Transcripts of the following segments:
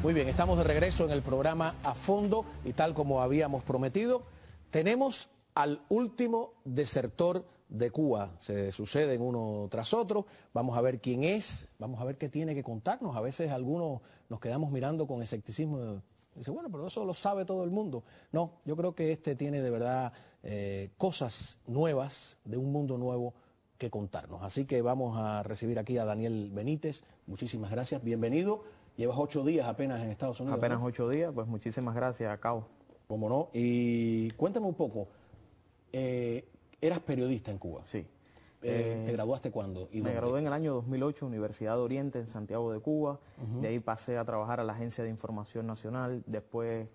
Muy bien, estamos de regreso en el programa A Fondo y tal como habíamos prometido, tenemos al último desertor de Cuba. Se suceden uno tras otro, vamos a ver quién es, vamos a ver qué tiene que contarnos. A veces algunos nos quedamos mirando con escepticismo. Dice, bueno, pero eso lo sabe todo el mundo. No, yo creo que este tiene de verdad cosas nuevas, de un mundo nuevo que contarnos. Así que vamos a recibir aquí a Daniel Benítez. Muchísimas gracias, bienvenido. Llevas 8 días apenas en Estados Unidos. Apenas ¿no? 8 días, pues muchísimas gracias, Cabo. ¿Cómo no? Y cuéntame un poco, eras periodista en Cuba. Sí. ¿Te graduaste cuándo? ¿Y me dónde? gradué en el año 2008, Universidad de Oriente, en Santiago de Cuba. De ahí pasé a trabajar a la Agencia de Información Nacional. Después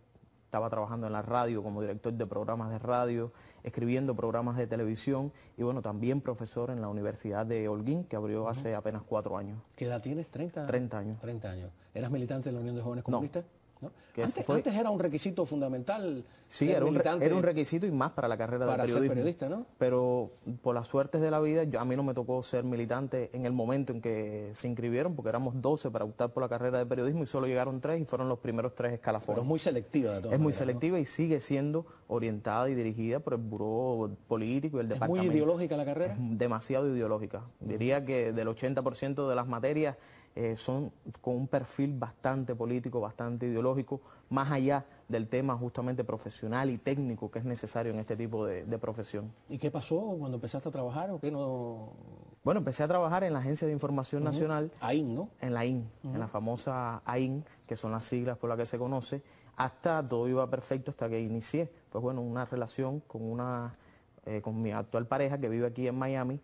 estaba trabajando en la radio como director de programas de radio, escribiendo programas de televisión y bueno, también profesor en la Universidad de Holguín, que abrió hace apenas 4 años. ¿Qué edad tienes? 30 años. 30 años. ¿Eras militante de la Unión de Jóvenes Comunistas? ¿No? Antes era un requisito fundamental. Sí, era un requisito y más para la carrera de periodismo. Ser periodista, ¿no? Pero por las suertes de la vida, a mí no me tocó ser militante en el momento en que se inscribieron, porque éramos 12 para optar por la carrera de periodismo y solo llegaron 3 y fueron los primeros 3 escalafones. Pero es muy selectiva de todas maneras. Es muy selectiva, ¿no? Y sigue siendo orientada y dirigida por el buró político y el departamento. ¿Es muy ideológica la carrera? Es demasiado ideológica. Diría que del 80% de las materias son con un perfil bastante político, bastante ideológico, más allá del tema justamente profesional y técnico que es necesario en este tipo de profesión. ¿Y qué pasó cuando empezaste a trabajar o qué no? Bueno, empecé a trabajar en la Agencia de Información Nacional. AIN, ¿no? En la AIN, en la famosa AIN, que son las siglas por las que se conoce. Todo iba perfecto hasta que inicié, pues bueno, una relación con mi actual pareja que vive aquí en Miami.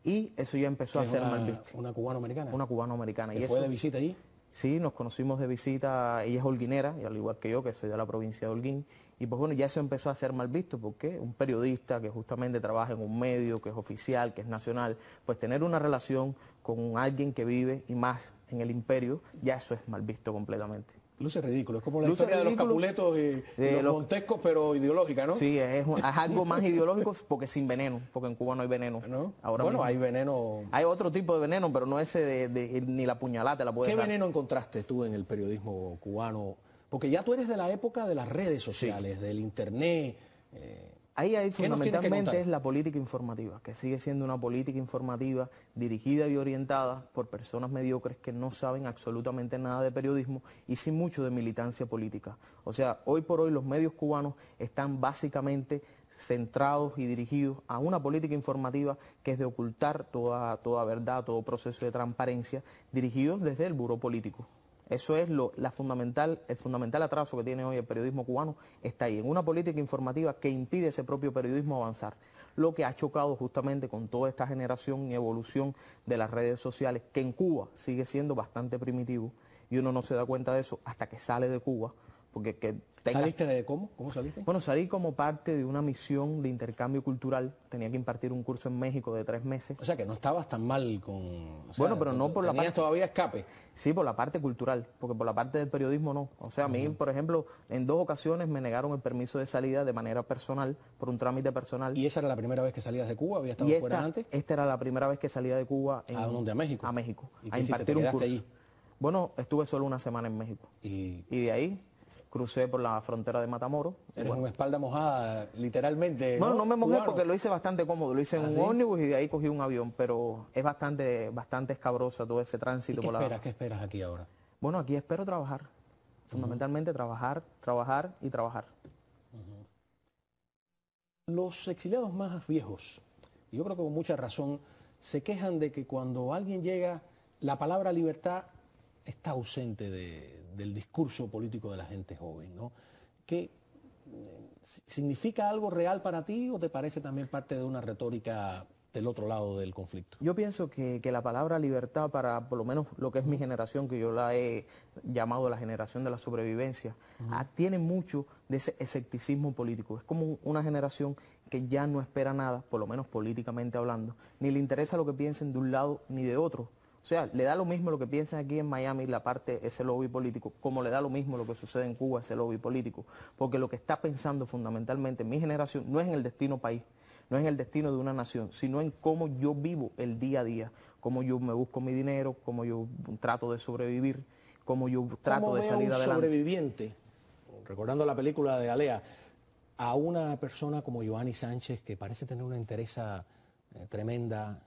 Y eso ya empezó a ser mal visto. ¿Una cubano-americana? Una cubano-americana. ¿Y fue de visita allí? Sí, nos conocimos de visita, ella es holguinera, y al igual que yo, que soy de la provincia de Holguín, y pues bueno, ya eso empezó a ser mal visto, porque un periodista que justamente trabaja en un medio, que es oficial, que es nacional, pues tener una relación con alguien que vive, y más en el imperio, ya eso es mal visto completamente. Luce ridículo, es como la historia de los Capuletos y los Montescos, pero ideológica, ¿no? Sí, es algo más ideológico porque sin veneno, porque en Cuba no hay veneno. ¿No? Ahora bueno, mismo hay veneno. Hay otro tipo de veneno, pero no ese ni la puñalada te la puedes ¿Qué dar. veneno encontraste tú en el periodismo cubano? Porque ya tú eres de la época de las redes sociales, del internet. Ahí fundamentalmente es la política informativa, que sigue siendo una política informativa dirigida y orientada por personas mediocres que no saben absolutamente nada de periodismo y sin mucho de militancia política. O sea, hoy por hoy los medios cubanos están básicamente centrados y dirigidos a una política informativa que es de ocultar toda verdad, todo proceso de transparencia, dirigidos desde el buró político. Eso es el fundamental atraso que tiene hoy el periodismo cubano, está ahí, en una política informativa que impide ese propio periodismo avanzar. Lo que ha chocado justamente con toda esta generación y evolución de las redes sociales, que en Cuba sigue siendo bastante primitivo, y uno no se da cuenta de eso hasta que sale de Cuba. ¿Saliste de cómo? ¿Cómo saliste? Bueno, salí como parte de una misión de intercambio cultural. Tenía que impartir un curso en México de 3 meses. O sea, que no estabas tan mal con... bueno, pero no por la parte... todavía escape? Sí, por la parte cultural, porque por la parte del periodismo no. O sea, a mí, por ejemplo, en 2 ocasiones me negaron el permiso de salida de manera personal, por un trámite personal. ¿Y esa era la primera vez que salías de Cuba? ¿Habías estado fuera antes? Esta era la primera vez que salía de Cuba. ¿A dónde? ¿A México? A México. ¿Y a impartir un curso. Allí? Bueno, estuve solo 1 semana en México. Y de ahí crucé por la frontera de Matamoros. Eres una espalda mojada, literalmente. No me mojé porque lo hice bastante cómodo. Lo hice en un ómnibus y de ahí cogí un avión, pero es bastante escabroso todo ese tránsito. ¿Qué esperas aquí ahora? Bueno, aquí espero trabajar. Fundamentalmente trabajar y trabajar. Los exiliados más viejos, y yo creo que con mucha razón, se quejan de que cuando alguien llega, la palabra libertad está ausente del discurso político de la gente joven, ¿no? ¿Qué significa algo real para ti o te parece también parte de una retórica del otro lado del conflicto? Yo pienso que la palabra libertad, para por lo menos lo que es mi generación, que yo la he llamado la generación de la sobrevivencia, tiene mucho de ese escepticismo político. Es como una generación que ya no espera nada, por lo menos políticamente hablando, ni le interesa lo que piensen de un lado ni de otro. O sea, le da lo mismo lo que piensan aquí en Miami, ese lobby político, como le da lo mismo lo que sucede en Cuba, ese lobby político. Porque lo que está pensando fundamentalmente mi generación no es en el destino país, no es en el destino de una nación, sino en cómo yo vivo el día a día, cómo yo me busco mi dinero, cómo yo trato de sobrevivir, cómo yo trato de salir adelante. Sobreviviente, recordando la película de Alea, a una persona como Yoani Sánchez, que parece tener una entereza tremenda,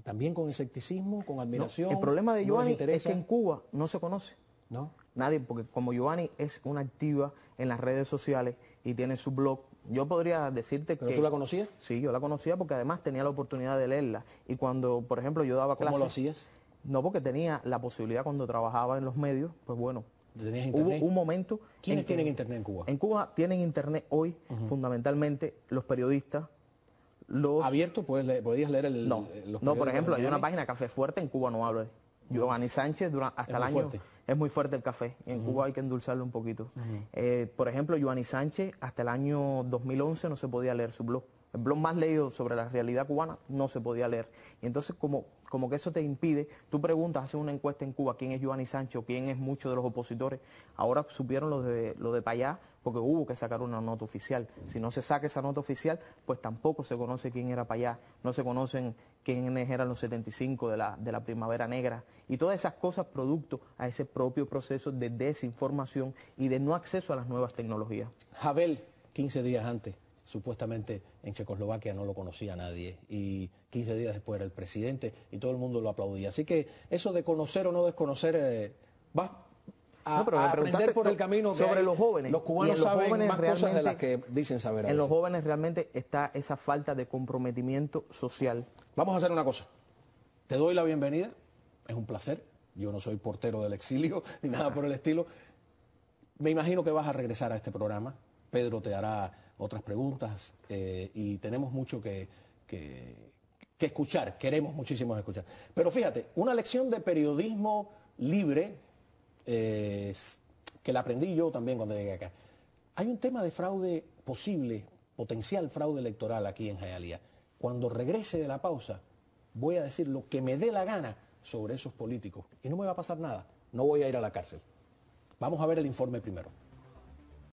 también con escepticismo, con admiración? No, el problema de Yoani es que en Cuba no se conoce. ¿No? Nadie, porque como Yoani es una activa en las redes sociales y tiene su blog, yo podría decirte que... ¿Pero tú la conocías? Sí, yo la conocía porque además tenía la oportunidad de leerla. Y cuando, por ejemplo, yo daba clases... ¿Cómo lo hacías? No, porque tenía la posibilidad cuando trabajaba en los medios, pues bueno... ¿Tenías internet? Hubo un momento... ¿Quiénes tienen internet en Cuba? En Cuba tienen internet hoy, fundamentalmente, los periodistas, los... ¿Abierto? ¿Podías leer el...? No, por ejemplo, hay una página Café Fuerte, en Cuba no hablo. Yoani Sánchez, hasta el año... Fuerte. Es muy fuerte el café, y en Cuba hay que endulzarlo un poquito. Por ejemplo, Yoani Sánchez, hasta el año 2011 no se podía leer su blog. El blog más leído sobre la realidad cubana no se podía leer. Y entonces, como que eso te impide, tú preguntas, haces una encuesta en Cuba, ¿quién es Yoani Sánchez o quién es muchos de los opositores? Ahora supieron lo de Payá, porque hubo que sacar una nota oficial. Si no se saca esa nota oficial, pues tampoco se conoce quién era Payá, no se conocen quiénes eran los 75 de la Primavera Negra. Y todas esas cosas producto a ese propio proceso de desinformación y de no acceso a las nuevas tecnologías. Havel, 15 días antes, supuestamente en Checoslovaquia no lo conocía nadie, y 15 días después era el presidente y todo el mundo lo aplaudía. Así que eso de conocer o no desconocer, vas a aprender por el camino que sobre hay. los jóvenes. Los cubanos saben más cosas de las que dicen saber. En los jóvenes realmente está esa falta de comprometimiento social. Vamos a hacer una cosa. Te doy la bienvenida. Es un placer. Yo no soy portero del exilio ni nada por el estilo. Me imagino que vas a regresar a este programa. Pedro te hará otras preguntas y tenemos mucho que escuchar. Queremos muchísimo escuchar. Pero fíjate, una lección de periodismo libre que la aprendí yo también cuando llegué acá. Hay un tema de fraude posible, potencial fraude electoral aquí en Hialeah. Cuando regrese de la pausa, voy a decir lo que me dé la gana sobre esos políticos y no me va a pasar nada. No voy a ir a la cárcel. Vamos a ver el informe primero.